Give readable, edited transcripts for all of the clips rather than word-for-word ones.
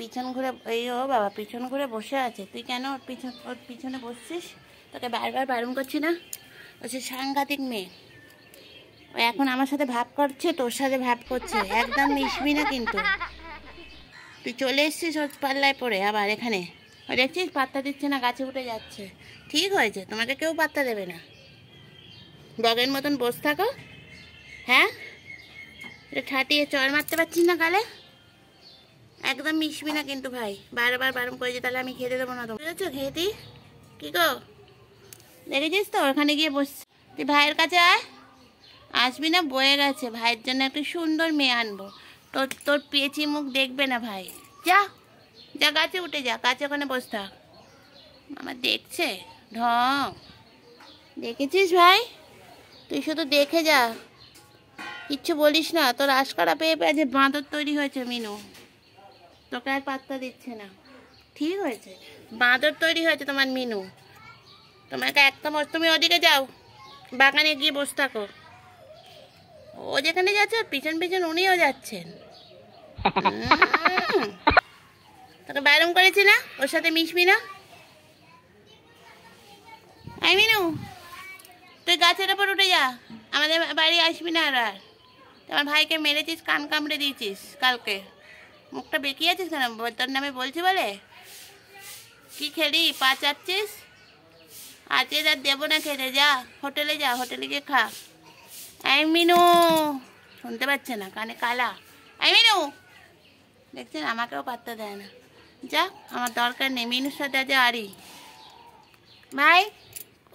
পিছন ঘুরে, এই ও বাবা পিছন ঘুরে বসে আছে। তুই কেন ওর পিছনে বসছিস? তোকে বারবার বারণ করছি না? ও সে সাংঘাতিক মেয়ে। ও এখন আমার সাথে ভাব করছে, তোর সাথে ভাব করছে। একদম মিশবি না কিন্তু। তুই চলে এসছিস ওর পাল্লায় পড়ে আবার এখানে। ও দেখছিস পাত্তা দিচ্ছে না, গাছে উঠে যাচ্ছে। ঠিক হয়েছে, তোমাকে কেউ পাত্তা দেবে না। বগের মতন বসে থাকো। হ্যাঁ, এটা ঠাটিয়ে চড় মারতে পারছিস না গালে? একদম মিশবি না কিন্তু ভাই। বারবার বারণ করেছি, তাহলে আমি খেতে দেবো না। তোমার বুঝেছো? খেয়েছি কি গো? দেখেছিস তো ওখানে গিয়ে বস। তুই ভাইয়ের কাছে আয়। আসবি না, বয়ে গেছে। ভাইয়ের জন্য একটা সুন্দর মেয়ে আনবো। তোর পেঁচি মুখ দেখবে না ভাই। যা যা, গাছে উঠে যা, গাছে ওখানে বস থাক। আমার দেখছে ঢং। দেখেছিস ভাই? তুই শুধু দেখে যা, কিচ্ছু বলিস না। তোর আশকারা পেয়ে পেয়ে যে বাঁদর তৈরি হয়েছে মিনু। তোকে আর পাত্তা দিচ্ছে না। ঠিক হয়েছে, বাঁদর তৈরি হয়েছে তোমার মিনু। তোমাকে একদম, তুমি ওদিকে যাও, বাগানে গিয়ে বসে থাকো। ও যেখানে যাচ্ছে পিছন পিছন উনিও যাচ্ছেন। তোকে বারণ করেছি না ওর সাথে মিশবি না? আই মিনু, তুই গাছের ওপর উঠে যা, আমাদের বাড়ি আসবি না। আর তোমার ভাইকে মেরেছিস, কান কামড়ে দিয়েছিস কালকে। মুখটা বেঁকিয়েছিস কেন? তোর নামে বলছি বলে? কি খেলি, পা চাচ্ছিস? আজকে আর দেবো না খেতে। যা হোটেলে, যা হোটেলে গিয়ে খা। আই মিনু, শুনতে পাচ্ছে না, কানে কালা। আই মিনু, দেখছেন আমাকেও পাত্তা দেয় না। যা, আমার দরকার নেই। মিনুর সাথে আছে আরি ভাই।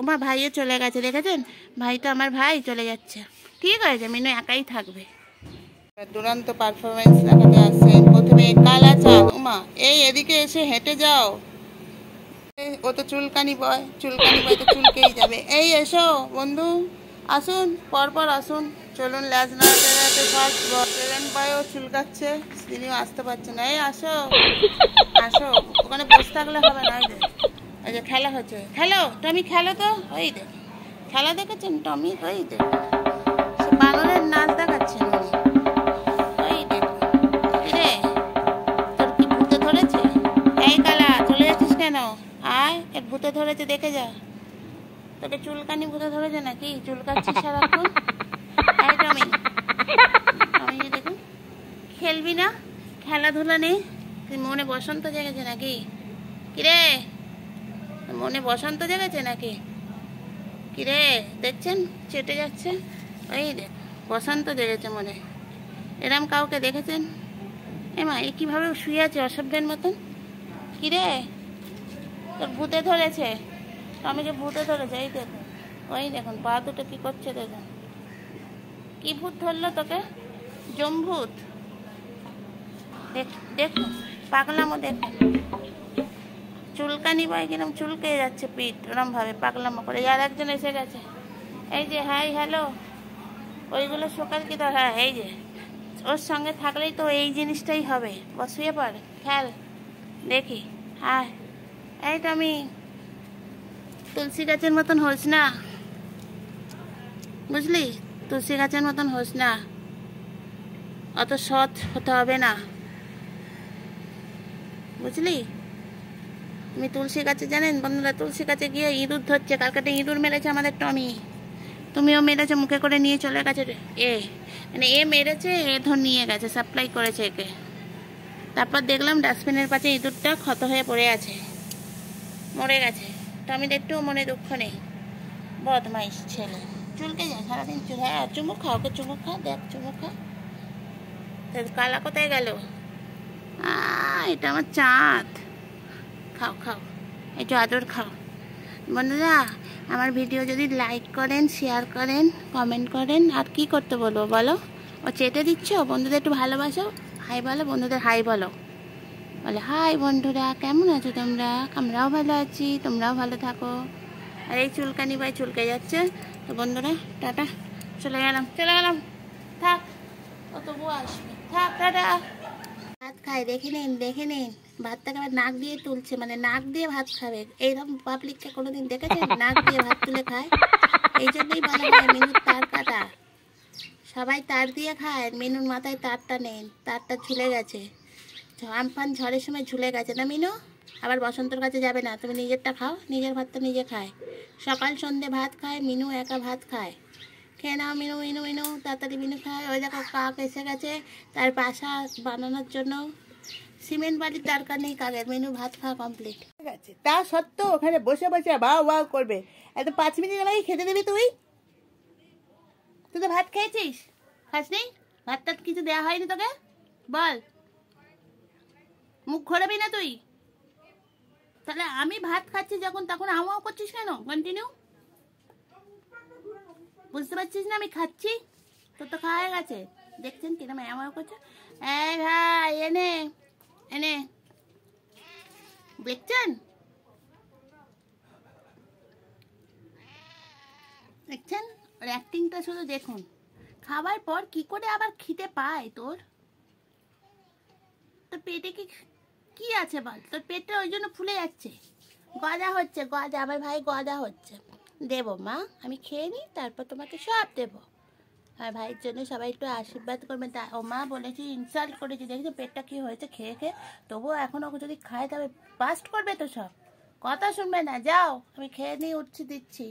আমার ভাইও চলে গেছে, দেখেছেন? ভাই তো আমার ভাই চলে যাচ্ছে। ঠিক হয়েছে, মিনু একাই থাকবে। দুরন্ত পারফরমেন্স দেখাতে আসছেন। প্রথমে কালা চাঁদ। উমা, এই এদিকে এসে হেঁটে যাও। ও তো চুলকানি বয়, চুলকানি বয় তো চুলকেই যাবে। এই এসো বন্ধু, আসুন পরপর আসুন। চলুন, ল্যাজ নাড়াতে নাড়াতে ফার্স্ট ট্রেন বয়ও চুলকাচ্ছে, তিনিও আসতে পারছে না। এই আসো আসো, ওখানে বসে থাকলে হবে না। এই যে খেলা হচ্ছে, খেলো টমি, খেলো তো। ওই দেখ খেলা দেখেছেন টমি? ওই দেখ সে বানরের নাচ দেখাচ্ছেন উনি। ওই দেখ রে, তোর কি ভূতে ধরেছে? এই কালা, চলে যাচ্ছিস কেন? আয়, এর ভূতে ধরেছে, দেখে যা। তোকে চুলকানি ভূতে ধরেছে নাকি? চুলকাচ্ছিস সারাক্ষণ। এই টমি, আমি দেখুন, খেলবি না? খেলাধুলা নেই? তুই মনে বসন্ত জেগেছে নাকি? কিরে, মনে বসন্ত জেগেছে নাকি? কিরে, দেখছেন চেটে যাচ্ছে। ওই দেখ, বসন্ত জেগেছে মনে। এরম কাউকে দেখেছেন? এমা, এ কীভাবে শুয়ে আছে অসভ্যের মতন? কিরে, তোর ভূতে ধরেছে। টমিকে ভূতে ধরেছে। এই দেখুন, ওই দেখুন পা দুটো কী করছে দেখুন। কি ভূত ধরলো তোকে? জমভূত। দেখুন পাগলামো, দেখুন চুলকানি বয় কিরম চুলকে যাচ্ছে পিঠ, ওরম ভাবে পাগলামো করে। আর একজন এসে গেছে। এই যে হাই হ্যালো, ওইগুলো সকাল কি তো? হ্যাঁ, এই যে ওর সঙ্গে থাকলেই তো এই জিনিসটাই হবে। বসিয়ে পড়, খেল দেখি। হ্যাঁ, এই তো আমি তুলসী গাছের মতন হোস না, বুঝলি? তুলসী গাছের মতন হোস না, অত সৎ হতে হবে না, বুঝলি? আমি তুলসী গাছে, জানেন বন্ধুরা, তুলসী গাছে গিয়ে ইঁদুর ধরছে। কালকে ইঁদুর মেরেছে আমাদের টমি। তুমিও মেরেছে, মুখে করে নিয়ে চলে গেছে। মানে এ মেরেছে, এ ধর নিয়ে গেছে, সাপ্লাই করেছে একে। তারপর দেখলাম ডাস্টবিনের পাশে ইঁদুরটা ক্ষত হয়ে পড়ে আছে, মরে গেছে। টমির একটুও মনে দুঃখ নেই। বদমাইশ ছেলে, চুলকে যায় সারাদিন চুল। হ্যাঁ, চুমুক খা, ওকে চুমুক খা, দেখ চুমুক খা। কালা কোথায় গেল? এটা আমার চাঁদ। খাও খাও, একটু আদর খাও। বন্ধুরা, আমার ভিডিও যদি লাইক করেন, শেয়ার করেন, কমেন্ট করেন, আর কি করতে বলবো বলো? ও চেটে দিচ্ছ, বন্ধুদের একটু ভালোবাসো। হাই বলো, বন্ধুদের হাই বলো। বলে হাই বন্ধুরা, কেমন আছো তোমরা? আমরাও ভালো আছি, তোমরাও ভালো থাকো। আর এই চুলকানি ভাই চুলকে যাচ্ছে। তো বন্ধুরা টাটা, চলে গেলাম। থাক, ও তবুও আসবে। থাক, টাটা। ভাত খায়, দেখে নিন ভাতটাকে আবার নাক দিয়ে তুলছে, মানে নাক দিয়ে ভাত খাবে। এইরকম পাবলিককে কোনোদিন দেখেছেন নাক দিয়ে ভাত তুলে খায়? এই জন্যই বলা হয় মিনুর তার কাটা। সবাই তার দিয়ে খায়, মিনুর মাথায় তারটা নেই, তারটা ঝুলে গেছে। আমফান ঝড়ের সময় ঝুলে গেছে না মিনু? আবার বসন্তর কাছে যাবে না, তুমি নিজেরটা খাও, নিজের ভাতটা নিজে খায়। সকাল সন্ধে ভাত খায়, মিনু একা ভাত খায়। খেয়ে নাও মিনু, মিনু মিনু তাড়াতাড়ি মিনু খায়। ওই দেখো কাক এসে গেছে তার বাসা বানানোর জন্য। সিমেন্ট বালির দরকার নেই কাকের, মিনু ভাত খাওয়া কমপ্লিট ঠিক আছে। তা সত্ত্বেও ওখানে বসে বসে বাও বাও করবে। এত 5 মিনিট আমাকে খেতে দিবি তুই? তুই তো ভাত খেয়েছিস, খাসনি? ভাত টাত কিছু দেওয়া হয়নি তোকে? বল, মুখ ঘোরাবি না তুই? তাহলে আমি ভাত খাচ্ছি যখন, তখন আমাও করছিস কেন কন্টিনিউ? বুঝতে পারছিস না আমি খাচ্ছি? তোর তো খাওয়া গেছে, দেখছেন কিরম আমাও করছে। এই ভাই এনে এনে, দেখছেন দেখছেন ওর অ্যাক্টিংটা শুধু দেখুন। খাবার পর কি করে আবার খিদে পায় তোর? তোর পেটে কি কি আছে বল? তোর পেটটা ওই জন্য ফুলে যাচ্ছে, গজা হচ্ছে, গজা। আমার ভাই গজা হচ্ছে। দেবো মা, আমি খেয়ে নিই, তারপর তোমাকে সব দেবো। আর ভাইয়ের জন্য সবাই একটু আশীর্বাদ করবেন। তা ও মা বলেছি, ইনসাল্ট করেছি, দেখছি পেটটা কি হয়েছে খেয়ে খেয়ে। তবুও এখনও যদি খায় তবে বাস্ট করবে তো সব, কথা শুনবে না। যাও আমি খেয়ে নিয়ে উঠছি, দিচ্ছি।